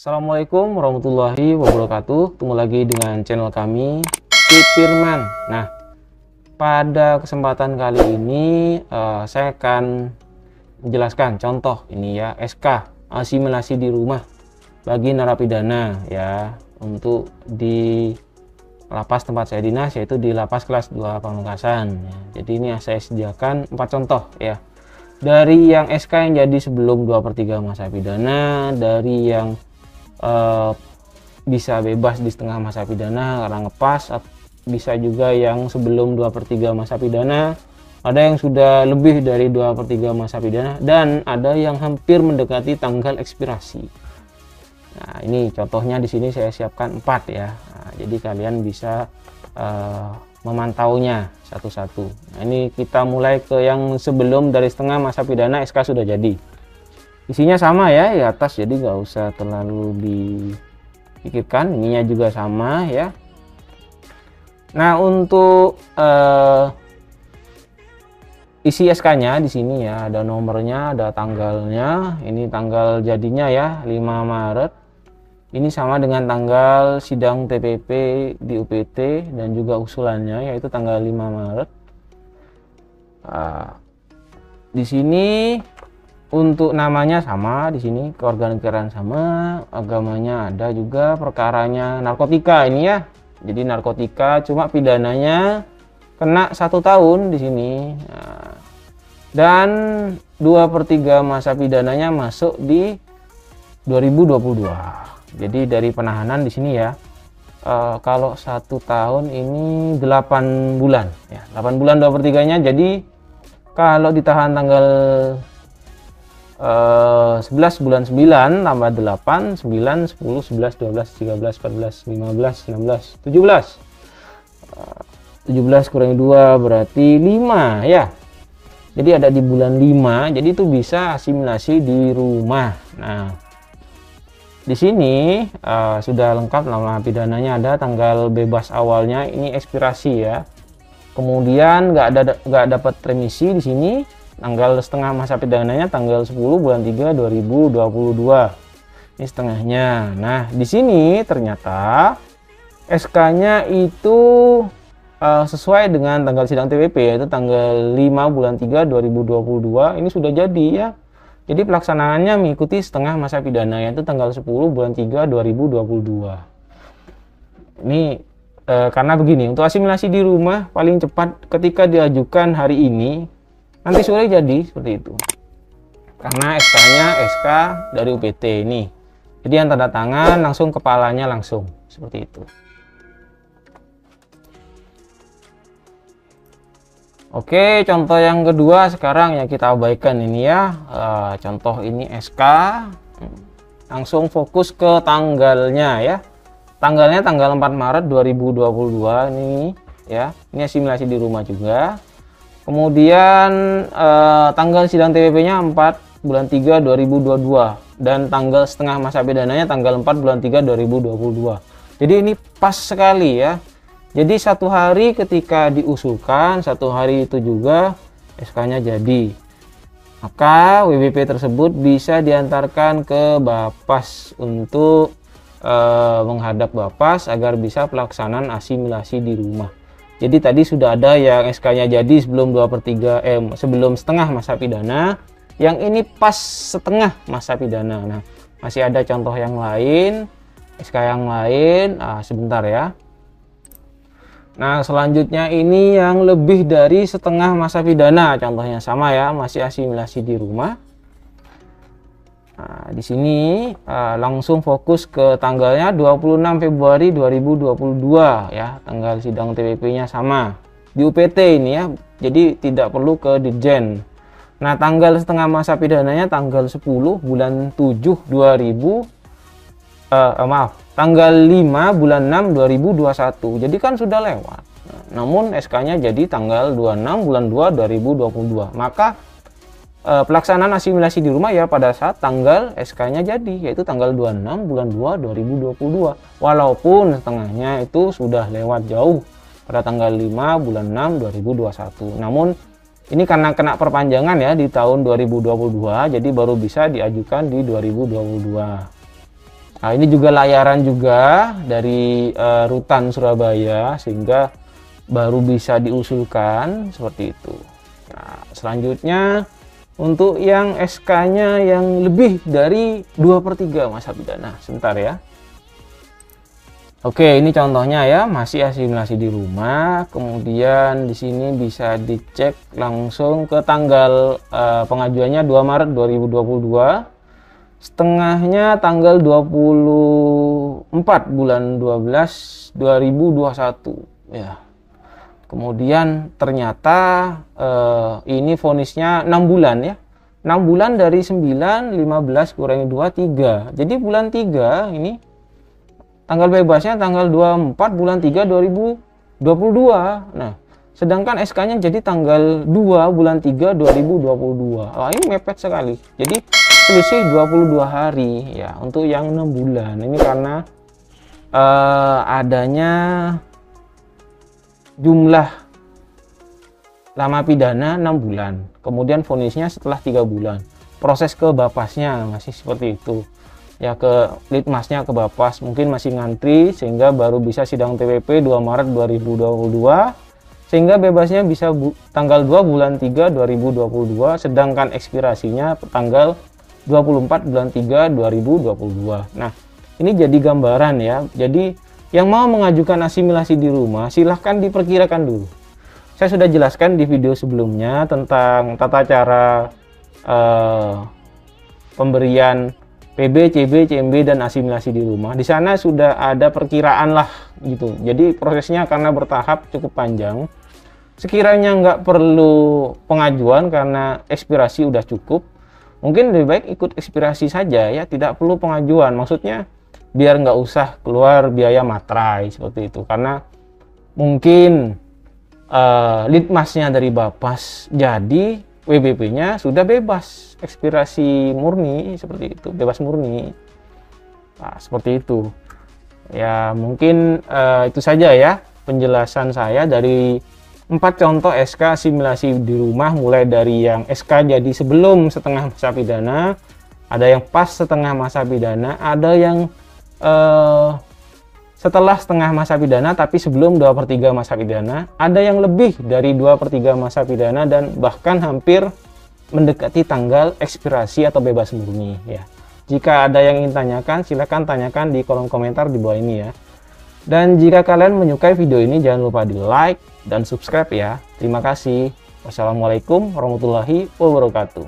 Assalamualaikum warahmatullahi wabarakatuh. Ketemu lagi dengan channel kami, Firman. Nah, pada kesempatan kali ini saya akan menjelaskan contoh ini ya, SK asimilasi di rumah bagi narapidana ya, untuk di lapas tempat saya dinas, yaitu di lapas kelas 2 Pamekasan ya. Jadi ini saya sediakan 4 contoh ya, dari yang SK yang jadi sebelum 2/3 masa pidana, dari yang bisa bebas di setengah masa pidana karena ngepas, bisa juga yang sebelum 2/3 masa pidana, ada yang sudah lebih dari 2/3 masa pidana, dan ada yang hampir mendekati tanggal ekspirasi. Nah, ini contohnya di sini saya siapkan 4 ya. Nah, jadi kalian bisa memantaunya satu-satu. Nah, ini kita mulai ke yang sebelum dari setengah masa pidana SK sudah jadi. Isinya sama ya di atas, jadi nggak usah terlalu dipikirkan. Ininya juga sama ya. Nah, untuk isi SK-nya di sini ya, ada nomornya, ada tanggalnya. Ini tanggal jadinya ya, 5 Maret. Ini sama dengan tanggal sidang TPP di UPT dan juga usulannya, yaitu tanggal 5 Maret. Di sini untuk namanya sama, di sini kewarganegaraan sama, agamanya ada juga, perkaranya narkotika ini ya. Jadi narkotika, cuma pidananya kena 1 tahun di sini. Nah, dan 2/3 masa pidananya masuk di 2022. Jadi dari penahanan di sini ya, kalau 1 tahun ini 8 bulan ya, 8 bulan 2/3-nya. Jadi kalau ditahan tanggal 11 bulan 9 tambah 8, 9, 10, 11, 12, 13, 14, 15, 16, 17. 17 kurangi 2 berarti 5 ya. Jadi ada di bulan 5, jadi itu bisa asimilasi di rumah. Nah, di sini sudah lengkap nama pidananya, ada tanggal bebas awalnya, ini ekspirasi ya. Kemudian nggak dapat remisi di sini. Tanggal setengah masa pidananya tanggal 10 bulan 3 2022. Ini setengahnya. Nah, di sini ternyata SK-nya itu sesuai dengan tanggal sidang TPP, yaitu tanggal 5 bulan 3 2022. Ini sudah jadi ya. Jadi pelaksanaannya mengikuti setengah masa pidana, yaitu tanggal 10 bulan 3 2022. Ini karena begini, untuk asimilasi di rumah paling cepat ketika diajukan hari ini, nanti sore jadi seperti itu, karena SK-nya SK dari UPT ini. Jadi yang tanda tangan langsung kepalanya langsung seperti itu. Oke, contoh yang kedua sekarang yang kita abaikan ini ya. Contoh ini SK, langsung fokus ke tanggalnya ya. Tanggalnya tanggal 4 Maret 2022 ini ya. Ini asimilasi di rumah juga. Kemudian tanggal sidang TPP-nya 4 bulan 3 2022 dan tanggal setengah masa pidananya tanggal 4 bulan 3 2022. Jadi ini pas sekali ya. Jadi 1 hari ketika diusulkan, 1 hari itu juga SK-nya jadi. Maka WBP tersebut bisa diantarkan ke Bapas untuk menghadap Bapas agar bisa pelaksanaan asimilasi di rumah. Jadi tadi sudah ada yang SK-nya jadi sebelum 2/3 sebelum setengah masa pidana, yang ini pas setengah masa pidana. Nah, masih ada contoh yang lain, SK yang lain, sebentar ya. Nah, selanjutnya ini yang lebih dari setengah masa pidana, contohnya sama ya, masih asimilasi di rumah. Nah, di sini langsung fokus ke tanggalnya 26 Februari 2022 ya, tanggal sidang TPP-nya sama di UPT ini ya, jadi tidak perlu ke Ditjen. Nah, tanggal setengah masa pidananya tanggal 10 bulan 7 tanggal 5 bulan 6 2021. Jadi kan sudah lewat. Nah, namun SK-nya jadi tanggal 26 bulan 2 2022. Maka pelaksanaan asimilasi di rumah ya pada saat tanggal SK-nya jadi, yaitu tanggal 26 bulan 2 2022. Walaupun setengahnya itu sudah lewat jauh pada tanggal 5 bulan 6 2021. Namun ini karena kena perpanjangan ya di tahun 2022, jadi baru bisa diajukan di 2022. Nah, ini juga layaran juga dari Rutan Surabaya, sehingga baru bisa diusulkan seperti itu. Nah, selanjutnya untuk yang SK-nya yang lebih dari 2/3 masa pidana. Sebentar ya. Oke, ini contohnya ya, masih asimilasi di rumah. Kemudian di sini bisa dicek langsung ke tanggal pengajuannya 2 Maret 2022. Setengahnya tanggal 24 bulan 12 2021 ya. Kemudian ternyata ini vonisnya 6 bulan ya. 6 bulan dari 9, 15 kurangi 2, 3. Jadi bulan 3 ini tanggal bebasnya tanggal 24 bulan 3 2022. Nah, sedangkan SK-nya jadi tanggal 2 bulan 3 2022. Wah, ini mepet sekali. Jadi selisih 22 hari ya untuk yang 6 bulan. Ini karena adanya jumlah lama pidana 6 bulan. Kemudian vonisnya setelah 3 bulan. Proses ke Bapasnya masih seperti itu. Ya, ke Litmasnya ke Bapas mungkin masih ngantri, sehingga baru bisa sidang TPP 2 Maret 2022, sehingga bebasnya bisa tanggal 2 bulan 3 2022, sedangkan ekspirasinya tanggal 24 bulan 3 2022. Nah, ini jadi gambaran ya. Jadi yang mau mengajukan asimilasi di rumah silahkan diperkirakan dulu. Saya sudah jelaskan di video sebelumnya tentang tata cara pemberian PB, CB, CMB, dan asimilasi di rumah. Di sana sudah ada perkiraan lah gitu. Jadi prosesnya karena bertahap cukup panjang. Sekiranya nggak perlu pengajuan karena ekspirasi udah cukup, mungkin lebih baik ikut ekspirasi saja ya, tidak perlu pengajuan. Maksudnya biar nggak usah keluar biaya materai seperti itu. Karena mungkin litmasnya dari Bapas jadi WBP-nya sudah bebas, ekspirasi murni seperti itu, bebas murni. Nah, seperti itu. Ya, mungkin itu saja ya penjelasan saya dari 4 contoh SK asimilasi di rumah, mulai dari yang SK jadi sebelum setengah masa pidana, ada yang pas setengah masa pidana, ada yang setelah setengah masa pidana tapi sebelum 2/3 masa pidana, ada yang lebih dari 2/3 masa pidana, dan bahkan hampir mendekati tanggal ekspirasi atau bebas murni ya. Jika ada yang ingin tanyakan, silahkan tanyakan di kolom komentar di bawah ini ya. Dan jika kalian menyukai video ini, jangan lupa di like dan subscribe ya. Terima kasih. Wassalamualaikum warahmatullahi wabarakatuh.